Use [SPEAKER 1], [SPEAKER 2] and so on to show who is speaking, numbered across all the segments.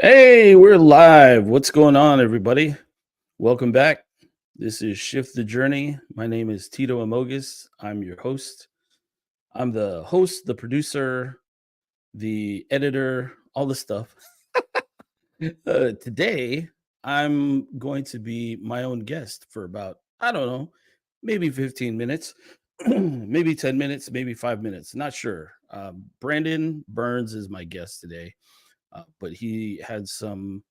[SPEAKER 1] Hey, we're live. What's going on, everybody? Welcome back. This is Shift the Journey. My name is Tito Amogus. I'm your host. I'm the host, the producer, the editor, all the stuff. Today, I'm going to be my own guest for about, I don't know, maybe 15 minutes, maybe 10 minutes, maybe 5 minutes. Not sure. Brandon Burns is my guest today, but he had some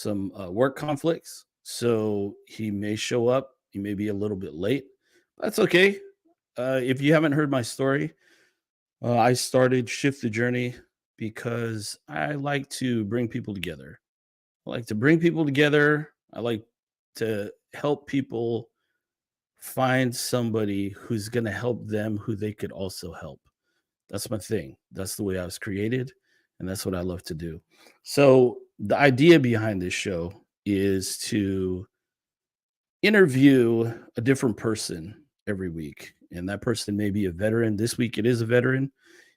[SPEAKER 1] work conflicts, so he may show up. He may be a little bit late. That's okay. If you haven't heard my story, I started Shift the Journey because I like to bring people together. I like to bring people together. I like to help people find somebody who's going to help them who they could also help. That's my thing. That's the way I was created, and that's what I love to do. So, the idea behind this show is to interview a different person every week. And that person may be a veteran. This week it is a veteran.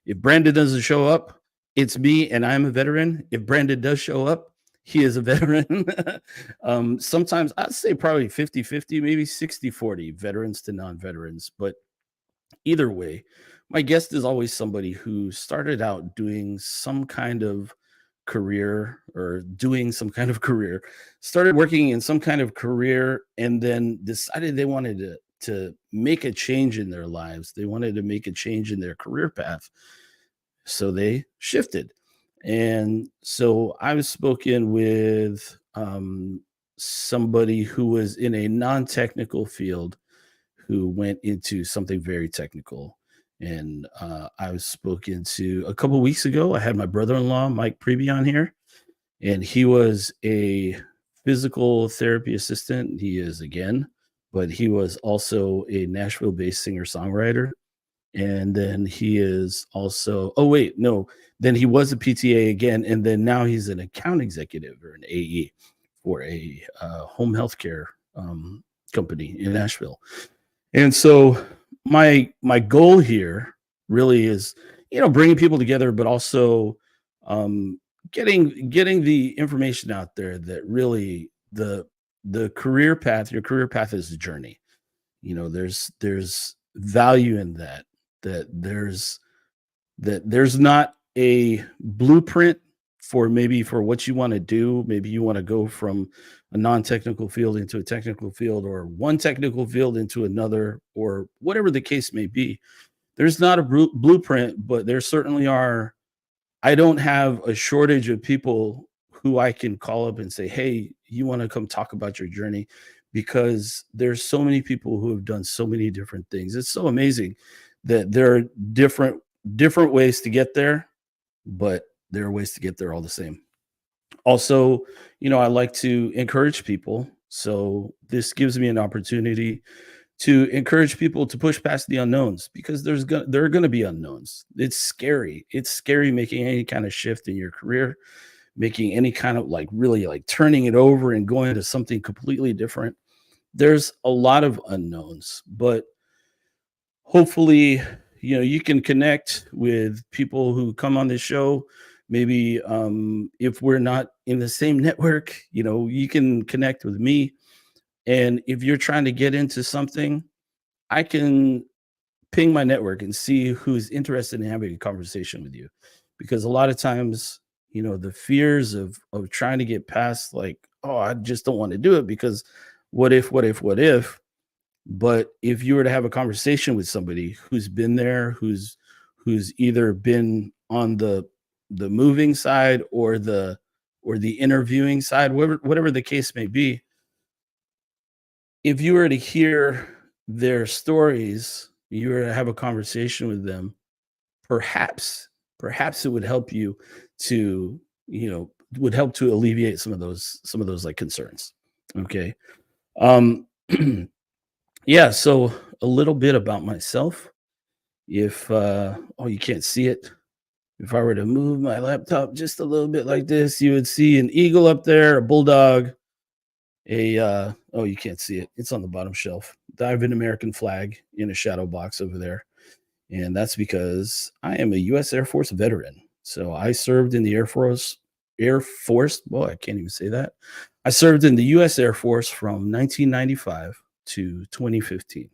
[SPEAKER 1] If Brandon doesn't show up, it's me and I'm a veteran. If Brandon does show up, he is a veteran. Sometimes I'd say probably 50-50, maybe 60-40 veterans to non veterans. But either way, my guest is always somebody who started out doing some kind of career or doing some kind of career, started working in some kind of career, and then decided they wanted to make a change in their lives. They wanted to make a change in their career path. So they shifted. And so I've spoken with somebody who was in a non technical field who went into something very technical. And I was spoken to a couple weeks ago. I had my brother-in-law, Mike Preby, on here, and he was a physical therapy assistant. He is again, but he was also a Nashville-based singer-songwriter. And then he is also, oh, wait, no, then he was a PTA again. And then now he's an account executive or an AE for a home healthcare company in Nashville. And so my goal here really is, bringing people together, but also um, getting the information out there that really the career path, your career path is a journey. There's value in that. That there's not a blueprint for maybe for what you want to do. Maybe you want to go from a non-technical field into a technical field, or one technical field into another, or whatever the case may be. There's not a blueprint, but there certainly are. I don't have a shortage of people who I can call up and say, "Hey, you want to come talk about your journey?" Because there's so many people who have done so many different things. It's so amazing that there are different ways to get there, but there are ways to get there all the same. Also, I like to encourage people. So this gives me an opportunity to encourage people to push past the unknowns, because there are going to be unknowns. It's scary. It's scary making any kind of shift in your career, making any kind of like really like turning it over and going to something completely different. There's a lot of unknowns, but hopefully, you can connect with people who come on this show. Maybe if we're not in the same network, you can connect with me. And if you're trying to get into something, I can ping my network and see who's interested in having a conversation with you. Because a lot of times, the fears of trying to get past, like, oh, I just don't want to do it because what if. But if you were to have a conversation with somebody who's been there, who's either been on the moving side or the interviewing side, whatever the case may be, if you were to hear their stories, you were to have a conversation with them, perhaps it would help you to, would help to alleviate some of those like concerns. Okay. Um yeah, so a little bit about myself. If oh, you can't see it. If I were to move my laptop just a little bit like this, you would see an eagle up there, a bulldog, a oh, you can't see it. It's on the bottom shelf. Diamond American flag in a shadow box over there. And that's because I am a US Air Force veteran. So I served in the Air Force. Boy, I can't even say that. I served in the U.S. Air Force from 1995 to 2015,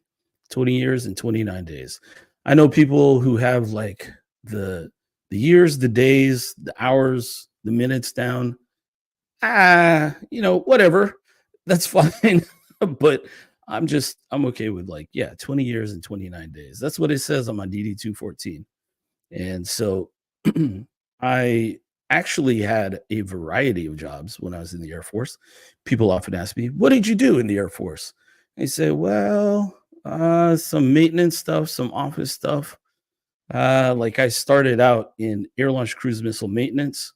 [SPEAKER 1] 20 years and 29 days. I know people who have like the the years, the days, the hours, the minutes down. Whatever. That's fine. But I'm okay with like, yeah, 20 years and 29 days. That's what it says on my DD 214. And so I actually had a variety of jobs when I was in the Air Force. People often ask me, "What did you do in the Air Force?" I say, "Well, some maintenance stuff, some office stuff. Like I started out in air launch cruise missile maintenance.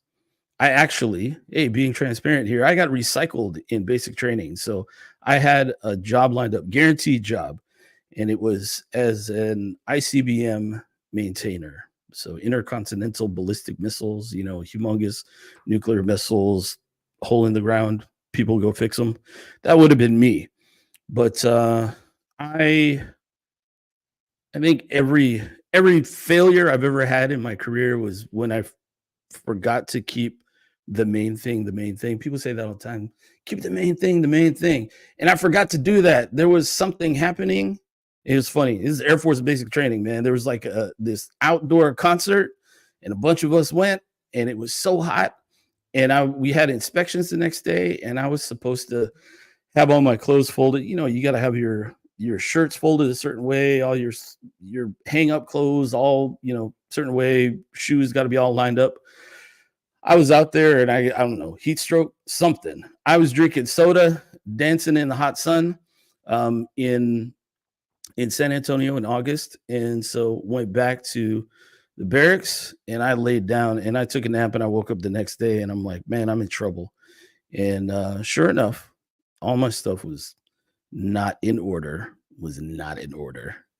[SPEAKER 1] I actually, hey, being transparent here, I got recycled in basic training. So I had a job lined up, guaranteed job, and it was as an ICBM maintainer. So intercontinental ballistic missiles, humongous nuclear missiles, hole in the ground, people go fix them. That would have been me. But I I think every failure I've ever had in my career was when I forgot to keep the main thing the main thing. People say that all the time. Keep the main thing. And I forgot to do that. There was something happening. It was funny. This is Air Force basic training, man. There was like this outdoor concert, and a bunch of us went, and it was so hot. And we had inspections the next day, and I was supposed to have all my clothes folded. You got to have your shirts folded a certain way, all your hang up clothes all certain way. Shoes got to be all lined up. I was out there and I don't know, heat stroke, something. I was drinking soda, dancing in the hot sun, in San Antonio in August, and so went back to the barracks and I laid down and I took a nap and I woke up the next day and I'm like, man, I'm in trouble. And sure enough, all my stuff was not in order.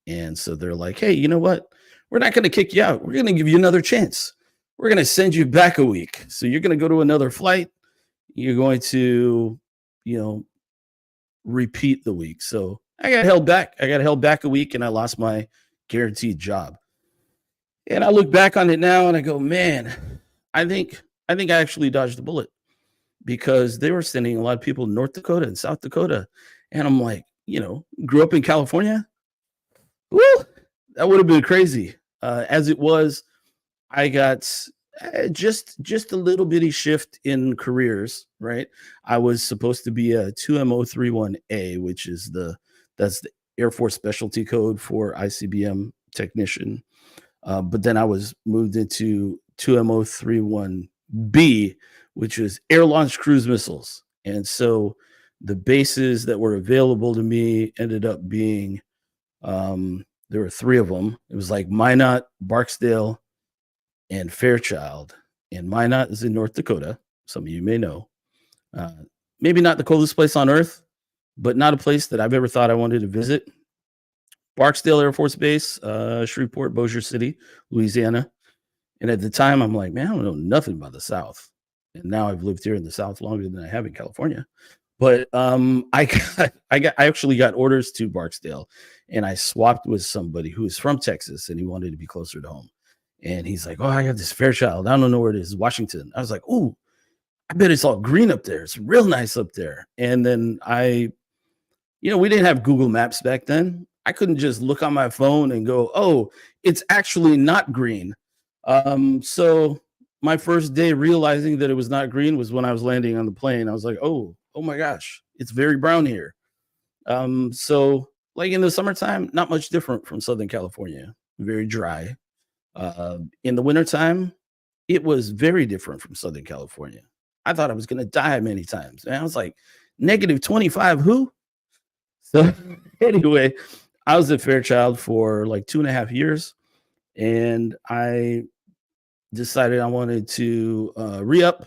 [SPEAKER 1] And so they're like, hey, you know what? We're not going to kick you out. We're going to give you another chance. We're going to send you back a week. So you're going to go to another flight. You're going to, you know, repeat the week. So I got held back. I got held back a week and I lost my guaranteed job. And I look back on it now and I go, man, I think I actually dodged the bullet because they were sending a lot of people to North Dakota and South Dakota. And I'm like, grew up in California. Woo, that would have been crazy. As it was, I got just a little bitty shift in careers, right? I was supposed to be a 2MO31A, which is that's the Air Force specialty code for ICBM technician. But then I was moved into 2MO31B, which is air launched cruise missiles. And so the bases that were available to me ended up being there were three of them. It was like Minot, Barksdale, and Fairchild. And Minot is in North Dakota. Some of you may know. Uh, Maybe not the coldest place on earth, but not a place that I've ever thought I wanted to visit. Barksdale Air Force Base, Shreveport, Bossier City, Louisiana. And at the time, I'm like, man, I don't know nothing about the South. And now I've lived here in the South longer than I have in California. But I actually got orders to Barksdale, and I swapped with somebody who is from Texas, and he wanted to be closer to home. And he's like, "Oh, I got this Fairchild. I don't know where it is, Washington." I was like, "Oh, I bet it's all green up there. It's real nice up there." And then we didn't have Google Maps back then. I couldn't just look on my phone and go, "Oh, it's actually not green." So my first day realizing that it was not green was when I was landing on the plane. I was like, oh my gosh, it's very brown here. So like in the summertime, not much different from Southern California, very dry. In the wintertime, it was very different from Southern California. I thought I was gonna die many times. And I was like, -25, who? So anyway, I was at Fairchild for like 2.5 years, and I decided I wanted to re-up,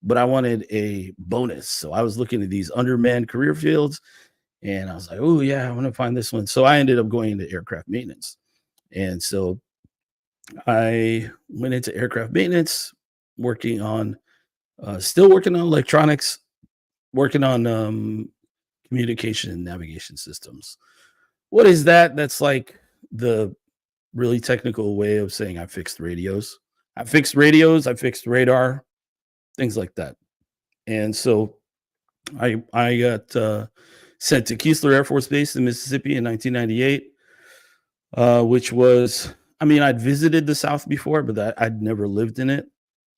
[SPEAKER 1] but I wanted a bonus. So I was looking at these undermanned career fields, and I was like, oh yeah, I want to find this one. So I ended up going into aircraft maintenance. And so I went into aircraft maintenance, working on still working on electronics, working on communication and navigation systems. What is that? That's like the really technical way of saying I fixed radios. I fixed radios, I fixed radar, things like that. And so I got sent to Keesler Air Force Base in Mississippi in 1998, which was, I mean, I'd visited the South before, but I'd never lived in it.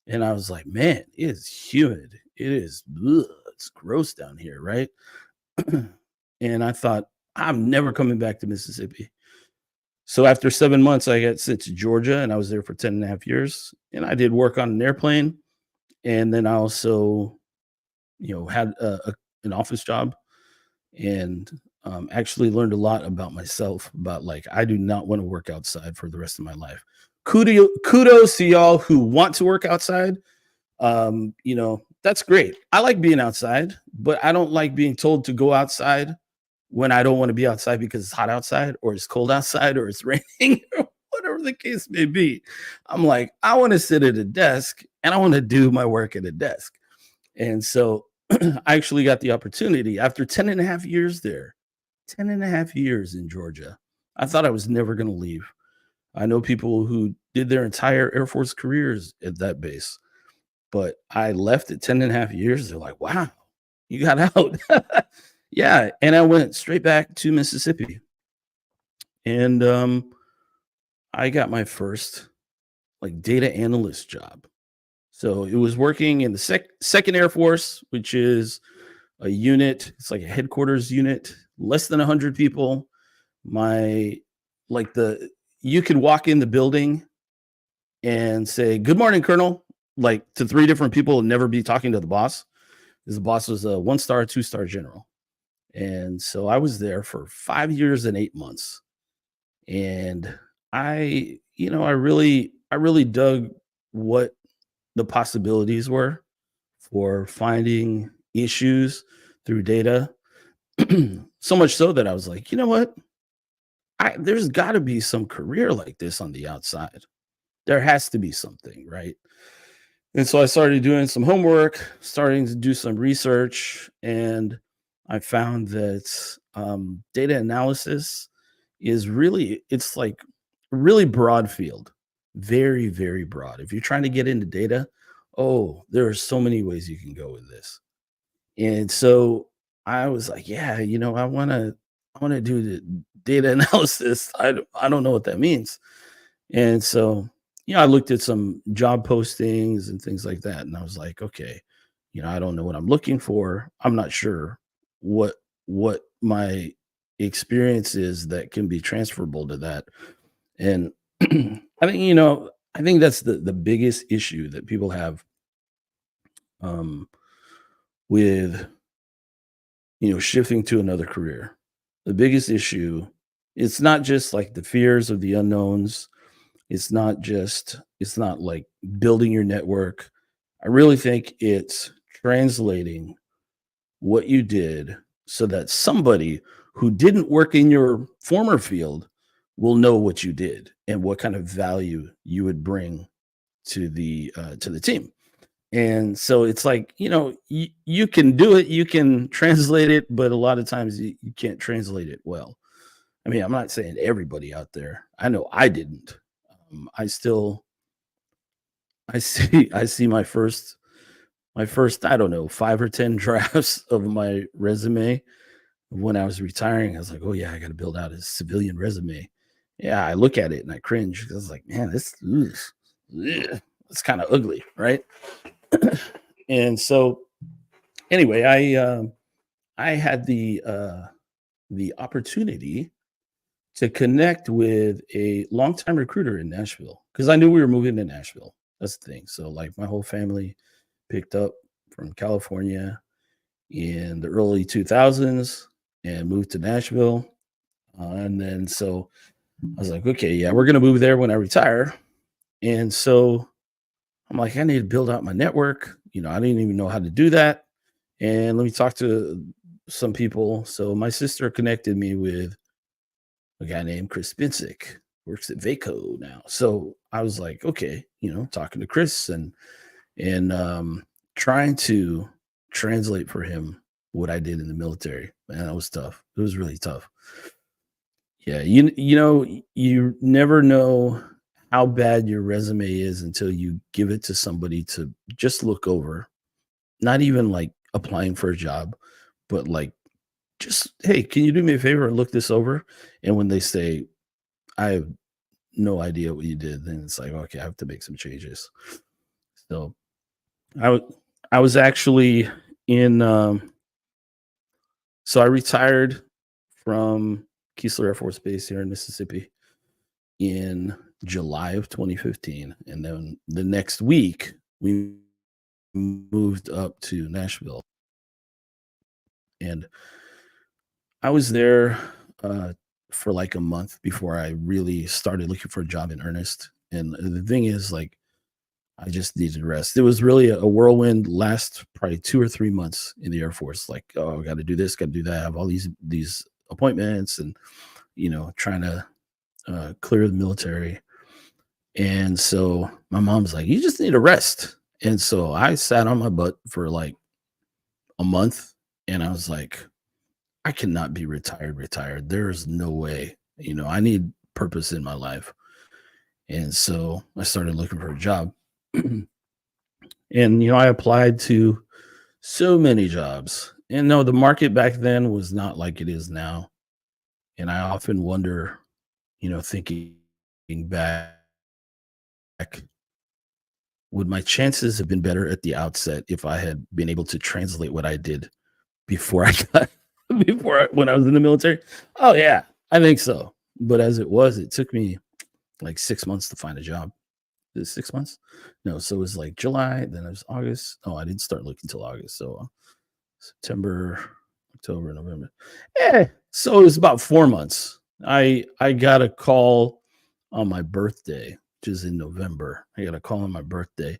[SPEAKER 1] And I was like, man, it is humid. It is, ugh, it's gross down here, right? And I thought, I'm never coming back to Mississippi. So after 7 months, I got sent to Georgia and I was there for 10 and a half years. And I did work on an airplane. And then I also, had an office job and actually learned a lot about myself about like, I do not want to work outside for the rest of my life. Kudos to y'all who want to work outside. That's great. I like being outside, but I don't like being told to go outside when I don't want to be outside because it's hot outside or it's cold outside or it's raining or whatever the case may be. I'm like, I want to sit at a desk and I want to do my work at a desk. And so I actually got the opportunity after 10 and a half years there, 10 and a half years in Georgia. I thought I was never going to leave. I know people who did their entire Air Force careers at that base, but I left at 10 and a half years. They're like, wow, you got out. Yeah. And I went straight back to Mississippi. And I got my first like data analyst job. So it was working in the Second Air Force, which is a unit. It's like a headquarters unit, less than 100 people. You could walk in the building and say, "Good morning, Colonel," like to 3 different people and never be talking to the boss. Because the boss was a 1-star, 2-star general. And so I was there for 5 years and 8 months. And I really dug what the possibilities were for finding issues through data. So much so that I was like, you know what? There's got to be some career like this on the outside. There has to be something, right? And so I started doing some homework, starting to do some research, and I found that data analysis it's like a really broad field, very, very broad. If you're trying to get into data, oh, there are so many ways you can go with this. And so I was like, yeah, I want to do the data analysis. I don't know what that means. And so, I looked at some job postings and things like that. And I was like, okay, I don't know what I'm looking for. I'm not sure what my experience is that can be transferable to that. And I think that's the biggest issue that people have um with shifting to another career. The biggest issue, it's not just like the fears of the unknowns. It's not like building your network. I really think it's translating what you did so that somebody who didn't work in your former field will know what you did and what kind of value you would bring to the team. And so it's like, you can do it, you can translate it, but a lot of times you can't translate it well. I mean, I'm not saying everybody out there. I know I didn't. I see my first, I don't know, 5 or 10 drafts of my resume when I was retiring. I was like, "Oh yeah, I got to build out a civilian resume." Yeah, I look at it and I cringe because I was like, "Man, it's kind of ugly, right?" And so anyway, I had the opportunity to connect with a longtime recruiter in Nashville because I knew we were moving to Nashville. That's the thing. So like my whole family picked up from California in the early 2000s and moved to Nashville. And then so I was like, okay, yeah, we're gonna move there when I retire. And so I'm like, I need to build out my network. I didn't even know how to do that. And let me talk to some people. So my sister connected me with a guy named Chris Binsick, works at Vaco now. So I was like, okay, talking to Chris and trying to translate for him what I did in the military. Man, that was tough. It was really tough. Yeah, you never know how bad your resume is until you give it to somebody to just look over. Not even like applying for a job, but like just, hey, can you do me a favor and look this over? And when they say, I have no idea what you did, then it's like, okay, I have to make some changes. So I was I was actually in so I retired from Keesler Air Force Base here in Mississippi in July of 2015. And then the next week we moved up to Nashville. And I was there for like a month before I really started looking for a job in earnest. And the thing is, like, I just needed rest. It was really a whirlwind last probably 2 or 3 months in the Air Force. Like, oh, I got to do this, got to do that. I have all these appointments, and trying to clear the military. And so my mom's like, you just need a rest. And so I sat on my butt for like a month, and I was like, I cannot be retired. There's no way. I need purpose in my life. And so I started looking for a job. And I applied to so many jobs. And no, the market back then was not like it is now. And I often wonder, thinking back, would my chances have been better at the outset if I had been able to translate what I did before I got when I was in the military? Oh yeah, I think so. But as it was, it took me like 6 months to find a job. Is it 6 months? No, so it was like July, then it was August. Oh, I didn't start looking until August. So September, October, November. So it was about 4 months. I got a call on my birthday, which is in November. I got a call on my birthday,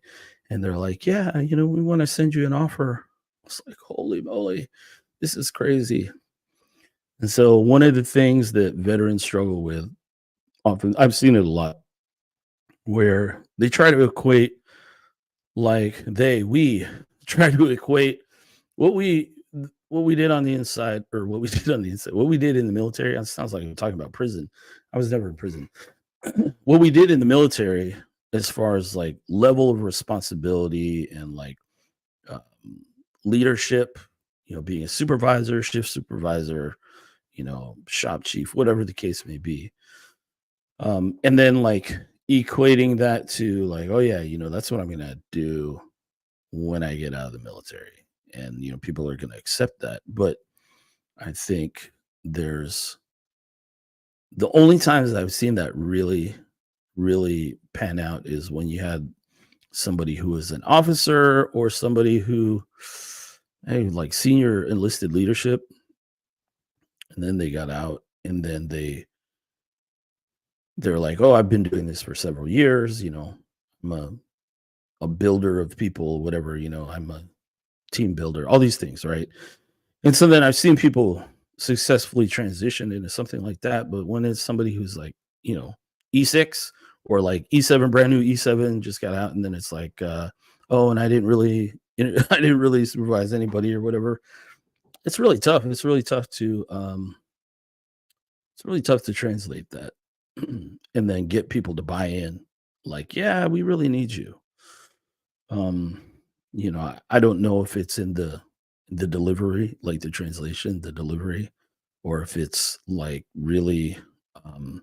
[SPEAKER 1] and they're like, "Yeah, we want to send you an offer." I was like, "Holy moly, this is crazy!" And so one of the things that veterans struggle with often, I've seen it a lot, where they try to equate, like we try to equate what we what we did on the inside, or what we did on the inside, what we did in the military. It sounds like I'm talking about prison. I was never in prison. What we did in the military, as far as like level of responsibility and like um, leadership, being a supervisor, shift supervisor, shop chief, whatever the case may be. And then like equating that to like, oh yeah, that's what I'm gonna do when I get out of the military. And people are gonna accept that. But I think there's the only times I've seen that really pan out is when you had somebody who was an officer, or somebody who, hey, like senior enlisted leadership, and then they got out, and then they're like, oh, I've been doing this for several years. I'm a builder of people, whatever. I'm a team builder, all these things, right? And so then I've seen people successfully transition into something like that. But when it's somebody who's like, E6, or like E7, brand new E7, just got out, and then it's like, oh, and I didn't really, I didn't really supervise anybody or whatever. It's really tough. It's really tough to translate that and then get people to buy in. Like, yeah, we really need you. Um, I don't know if it's in the delivery, like the translation, the delivery, or if it's like really, um,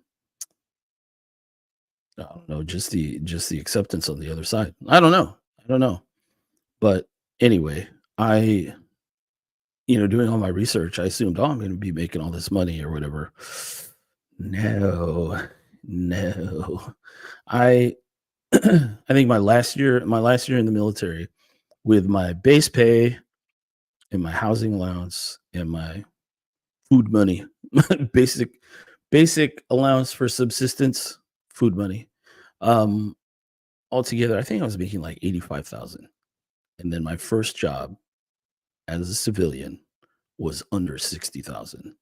[SPEAKER 1] I don't know, just the acceptance on the other side. I don't know. I don't know. But anyway, doing all my research, I assumed, oh, I'm going to be making all this money or whatever. No, no. I I think my last year in the military, with my base pay and my housing allowance and my food money, basic basic allowance for subsistence, food money. Um, Altogether, I think I was making like 85,000. And then my first job as a civilian was under 60,000.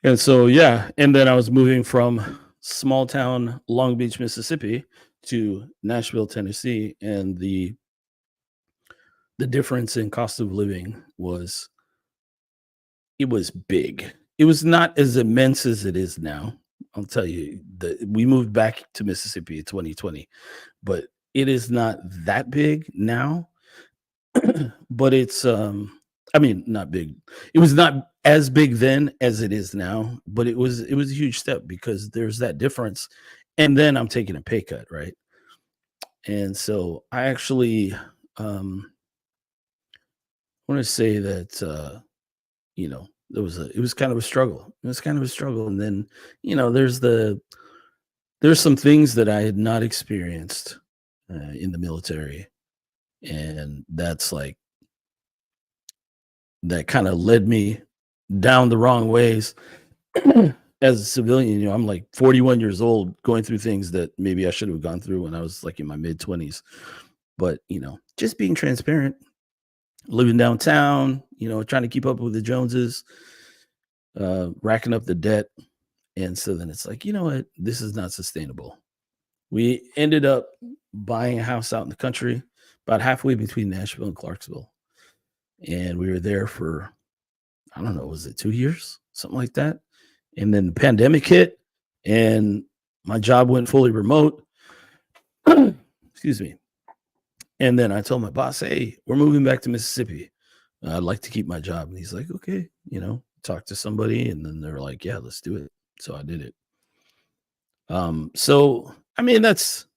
[SPEAKER 1] And so, yeah, and then I was moving from small town Long Beach, Mississippi to Nashville, Tennessee, and the difference in cost of living was, it was big. It was not as immense as it is now, I'll tell you that we moved back to Mississippi in 2020, but it is not that big now. But it's I mean, not big. It was not as big then as it is now, but it was a huge step because there's that difference. And then I'm taking a pay cut, right? And so I actually want to say that it was kind of a struggle. It was kind of a struggle. And then, there's some things that I had not experienced in the military. And that's like that kind of led me down the wrong ways as a civilian. I'm like 41 years old going through things that maybe I should have gone through when I was like in my mid 20s. But, just being transparent, living downtown, trying to keep up with the Joneses, racking up the debt. And so then it's like, you know what? This is not sustainable. We ended up buying a house out in the country, about halfway between Nashville and Clarksville. And we were there for, I don't know, was it 2 years? Something like that. And then the pandemic hit and my job went fully remote. Excuse me. And then I told my boss, hey, we're moving back to Mississippi. I'd like to keep my job. And he's like, okay, talk to somebody. And then they're like, yeah, let's do it. So I did it. So I mean, that's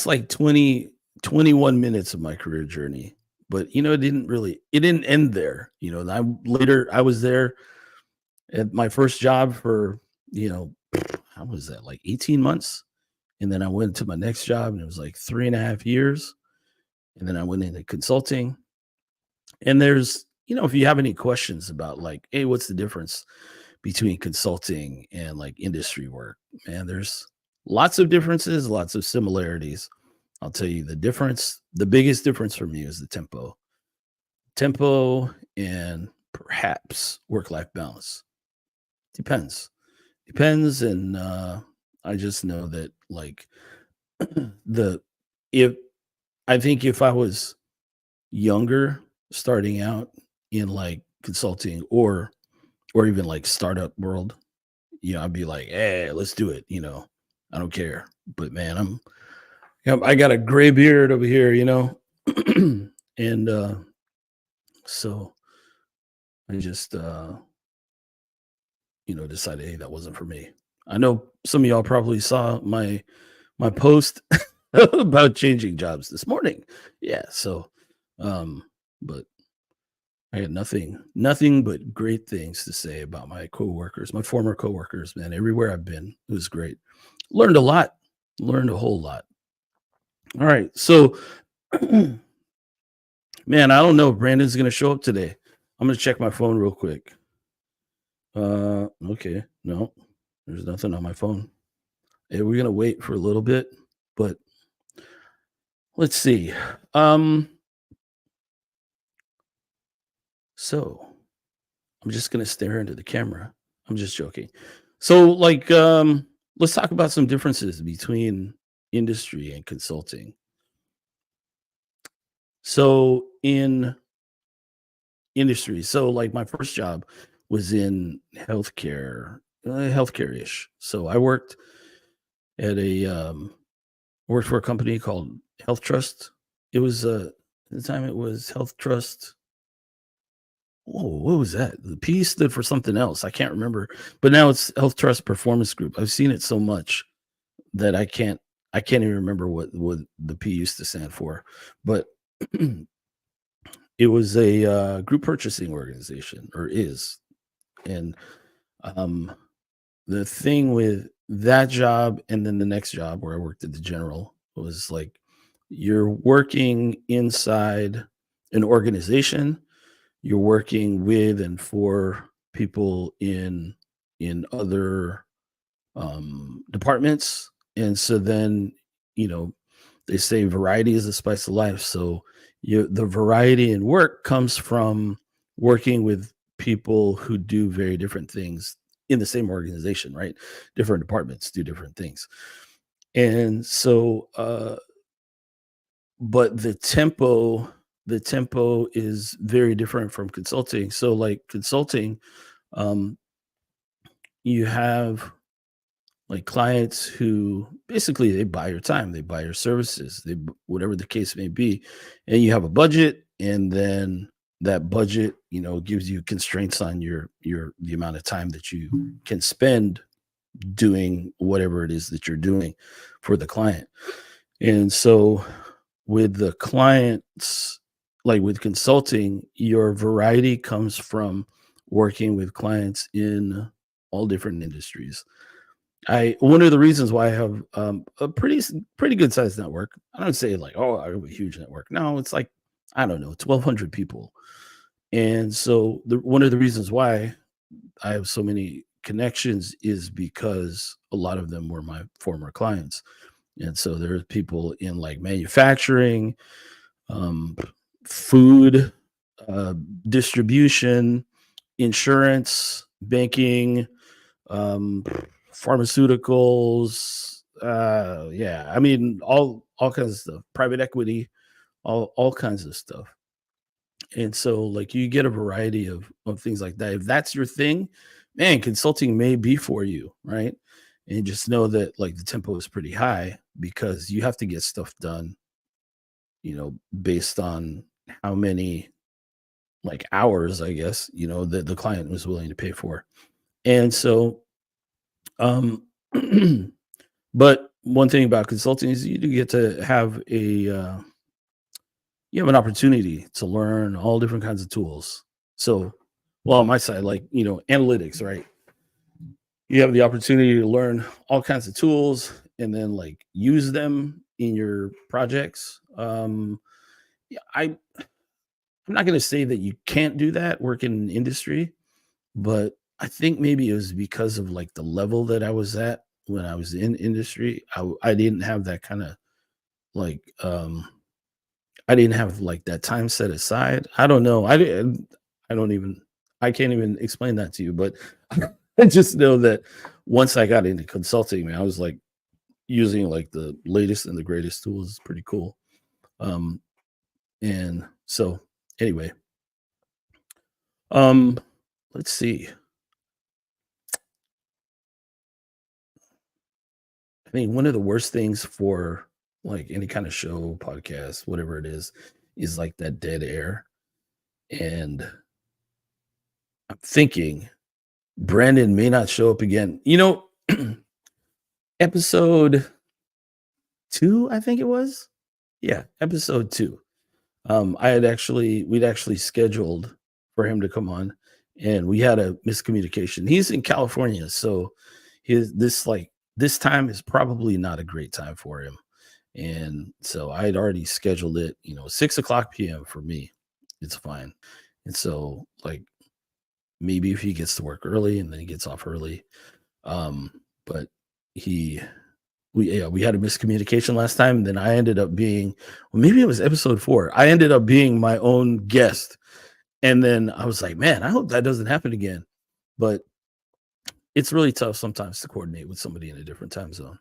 [SPEAKER 1] like 21 minutes of my career journey. But it didn't end there. I was there at my first job for, how was that, like 18 months? And then I went to my next job and it was like 3.5 years. And then I went into consulting. And there's, if you have any questions about like, hey, what's the difference between consulting and like industry work? Man, there's lots of differences, lots of similarities. I'll tell you the biggest difference for me is the tempo and perhaps work-life balance. Depends. And I just know that like the if I think if I was younger starting out in like consulting or even like startup world, I'd be like, hey, let's do it. I don't care. But man, I got a gray beard over here, and so I just decided, hey, that wasn't for me. I know some of y'all probably saw my post about changing jobs this morning. Yeah, so but I had nothing but great things to say about my coworkers, my former coworkers, man. Everywhere I've been, it was great. Learned a lot, learned a whole lot. All right, so man, I don't know if Brandon's gonna show up today. I'm gonna check my phone real quick. Okay, no, there's nothing on my phone. Yeah, we're gonna wait for a little bit, but let's see. So I'm just gonna stare into the camera. I'm just joking. So, like, let's talk about some differences between industry and consulting. So, in industry, so like my first job was in healthcare ish. So I at a worked for a company called Health Trust. It was at the time it was Health Trust. Whoa, what was that? The P stood for something else. I can't remember, but now it's Health Trust Performance Group. I've seen it so much that I can't even remember what the P used to stand for. But it was a group purchasing organization, or is. And um, the thing with that job and then the next job where I worked at the General was like you're working inside an organization, you're working with and for people in other departments. And so then, you know, they say variety is the spice of life. So the variety in work comes from working with people who do very different things in the same organization, right? Different departments do different things. And so but the tempo is very different from consulting. So like consulting, um you have like clients who basically they buy your time, they buy your services, whatever the case may be, and you have a budget, and then that budget, gives you constraints on your the amount of time that you can spend doing whatever it is that you're doing for the client. And so with the clients, like with consulting, your variety comes from working with clients in all different industries. I One of the reasons why I have a pretty good sized network. I don't say like, oh, I have a huge network. No, it's like, I don't know, 1,200 people. And so one of the reasons why I have so many connections is because a lot of them were my former clients. And so there's people in like manufacturing, um, food, uh, distribution, insurance, banking, um, pharmaceuticals. Yeah, I mean all kinds of stuff. Private equity, all kinds of stuff. And so like you get a variety of things like that. If that's your thing, man, consulting may be for you, right? And just know that like the tempo is pretty high because you have to get stuff done, based on how many like hours, I guess, that the client was willing to pay for. And so um but one thing about consulting is you do get to have you have an opportunity to learn all different kinds of tools. So, well, on my side, like, analytics, right? You have the opportunity to learn all kinds of tools and then like use them in your projects. Yeah, I'm not going to say that you can't do that work in industry, but I think maybe it was because of like the level that I was at when I was in industry. I didn't have that kind of like I didn't have like that time set aside. I don't know. I don't even I can't even explain that to you, but I just know that once I got into consulting, man, I was like using like the latest and the greatest tools. It's pretty cool. Um and so anyway, um let's see. I mean, one of the worst things for like any kind of show, podcast, whatever it is like that dead air. And I'm thinking Brandon may not show up again. Episode 2, I think it was. Yeah, episode 2. We'd actually scheduled for him to come on, and we had a miscommunication. He's in California, so this time is probably not a great time for him. And so I had already scheduled it, 6 o'clock p.m. for me. It's fine. And so like maybe if he gets to work early and then he gets off early. But he we had a miscommunication last time. And then I ended up being, well, maybe it was episode 4. I ended up being my own guest. And then I was like, man, I hope that doesn't happen again. But it's really tough sometimes to coordinate with somebody in a different time zone.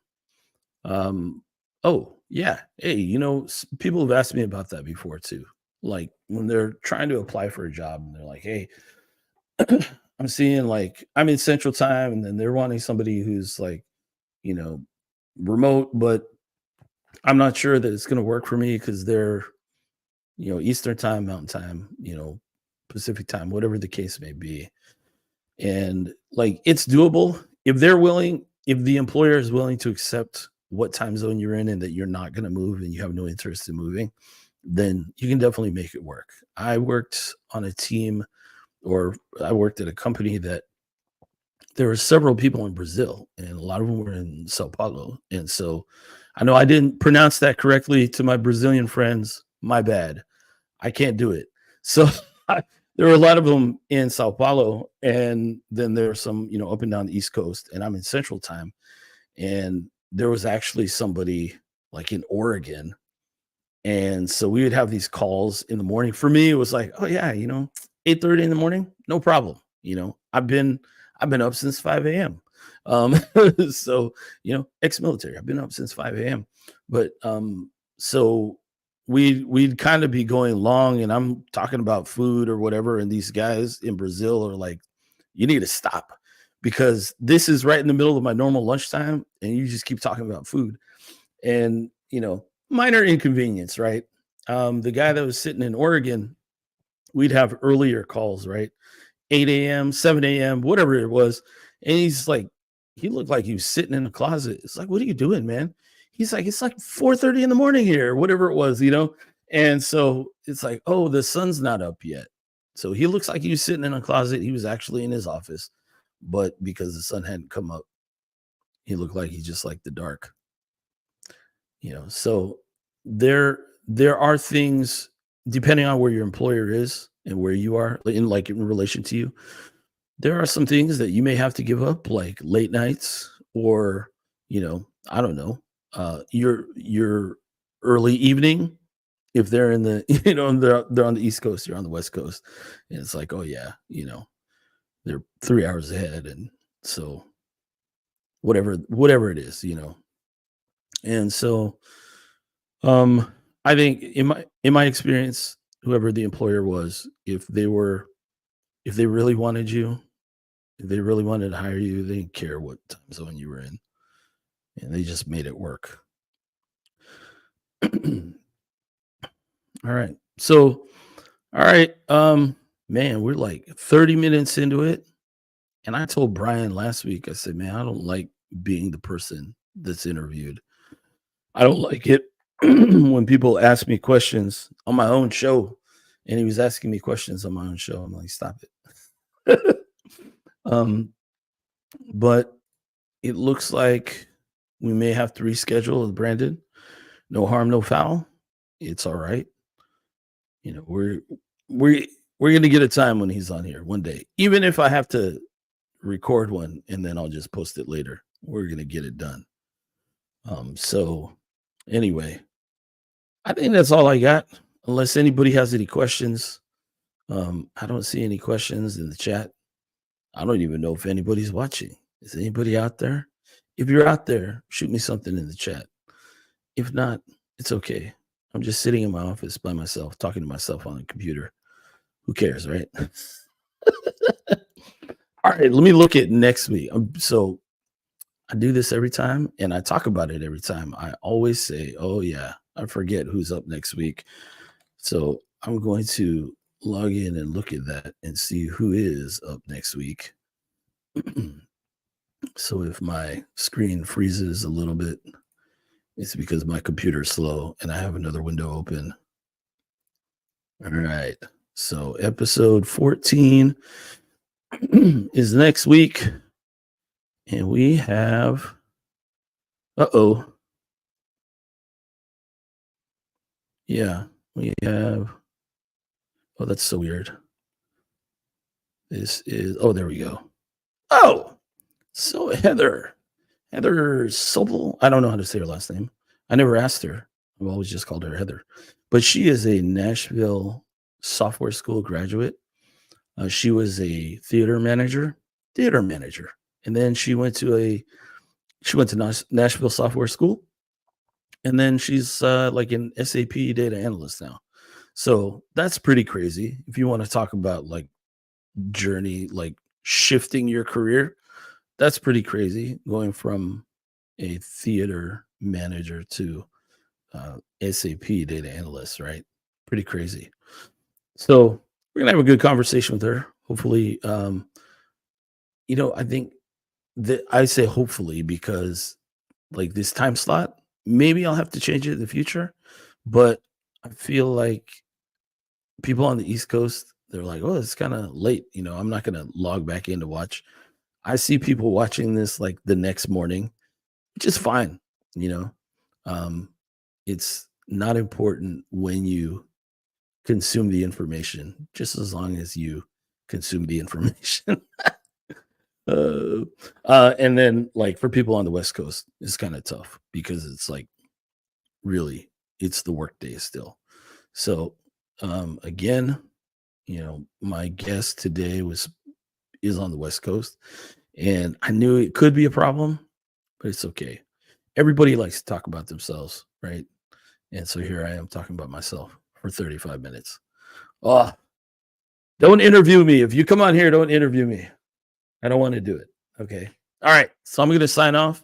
[SPEAKER 1] Um, oh yeah. Hey, people have asked me about that before too. Like when they're trying to apply for a job and they're like, hey, I'm seeing like I'm in central time and then they're wanting somebody who's like, you know, remote, but I'm not sure that it's going to work for me because they're, Eastern time, Mountain time, Pacific time, whatever the case may be. And like it's doable if the employer is willing to accept what time zone you're in and that you're not going to move and you have no interest in moving, then you can definitely make it work. I worked on a team or I worked at a company that there were several people in Brazil and a lot of them were in Sao Paulo. And so I know I didn't pronounce that correctly to my Brazilian friends. My bad. I can't do it. So there were a lot of them in Sao Paulo, and then there are some, up and down the East Coast, and I'm in Central Time. And there was actually somebody like in Oregon, and so we would have these calls in the morning. For me, it was like, oh yeah, 8:30 in the morning, no problem. I've been up since 5 a.m. Um, so ex-military. I've been up since 5 a.m. But so we'd kind of be going long and I'm talking about food or whatever, and these guys in Brazil are like, you need to stop because this is right in the middle of my normal lunchtime and you just keep talking about food and, minor inconvenience, right? The guy that was sitting in Oregon, we'd have earlier calls, right? 8 a.m., 7 a.m., whatever it was. And he's like, he looked like he was sitting in a closet. It's like, what are you doing, man? He's like, it's like 4:30 in the morning here, whatever it was. And so it's like, oh, the sun's not up yet. So he looks like he was sitting in a closet. He was actually in his office, but because the sun hadn't come up, he looked like he just liked the dark. So there are things depending on where your employer is and where you are in relation to you. There are some things that you may have to give up, like late nights or, I don't know, your early evening. If they're in the, they're on the East Coast, you're on the West Coast, and it's like, oh yeah, they're 3 hours ahead, and so whatever it is. And so, I think in my experience, whoever the employer was, if they really wanted you, if they really wanted to hire you, they didn't care what time zone you were in, and they just made it work. All right. So, all right. Man, we're like 30 minutes into it. And I told Brian last week, I said, man, I don't like being the person that's interviewed. I don't like it when people ask me questions on my own show. And he was asking me questions on my own show. I'm like, stop it. But it looks like we may have to reschedule with Brandon. No harm, no foul. It's all right. We're gonna get a time when he's on here one day. Even if I have to record one and then I'll just post it later. We're gonna get it done. So anyway, I think that's all I got. Unless anybody has any questions. I don't see any questions in the chat. I don't even know if anybody's watching. Is anybody out there? If you're out there, shoot me something in the chat. If not, it's okay. I'm just sitting in my office by myself, talking to myself on the computer. Who cares, right? All right, let me look at next week. So I do this every time and I talk about it every time. I always say, oh, yeah, I forget who's up next week. So I'm going to log in and look at that and see who is up next week. So if my screen freezes a little bit, it's because my computer's slow and I have another window open. All right. So episode 14 is next week. And we have, yeah, we have, oh, that's so weird. This is, oh, there we go. Oh, so Heather Sobel, I don't know how to say her last name. I never asked her. I've always just called her Heather. But she is a Nashville software school graduate. She was a theater manager. And then she went to Nashville Software School. And then she's like an SAP data analyst now. So that's pretty crazy. If you want to talk about like journey, like shifting your career, that's pretty crazy, going from a theater manager to SAP data analyst, right? Pretty crazy. So we're gonna have a good conversation with her. Hopefully, I think that I say hopefully because like this time slot, maybe I'll have to change it in the future, but I feel like people on the East Coast, they're like, oh, it's kind of late. I'm not gonna log back in to watch. I see people watching this like the next morning, which is fine. It's not important when you consume the information, just as long as you consume the information. And then like for people on the West Coast, it's kind of tough because it's like really it's the work day still. So again, my guest today is on the West Coast, and I knew it could be a problem, but it's okay. Everybody likes to talk about themselves, right? And so here I am talking about myself for 35 minutes. Oh, don't interview me. If you come on here, don't interview me. I don't want to do it. Okay. All right. So I'm going to sign off,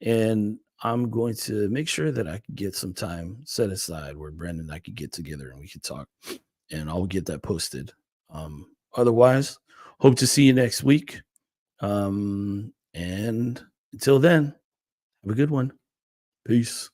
[SPEAKER 1] and I'm going to make sure that I can get some time set aside where Brandon and I could get together and we could talk, and I'll get that posted. Otherwise, hope to see you next week. And until then, have a good one. Peace.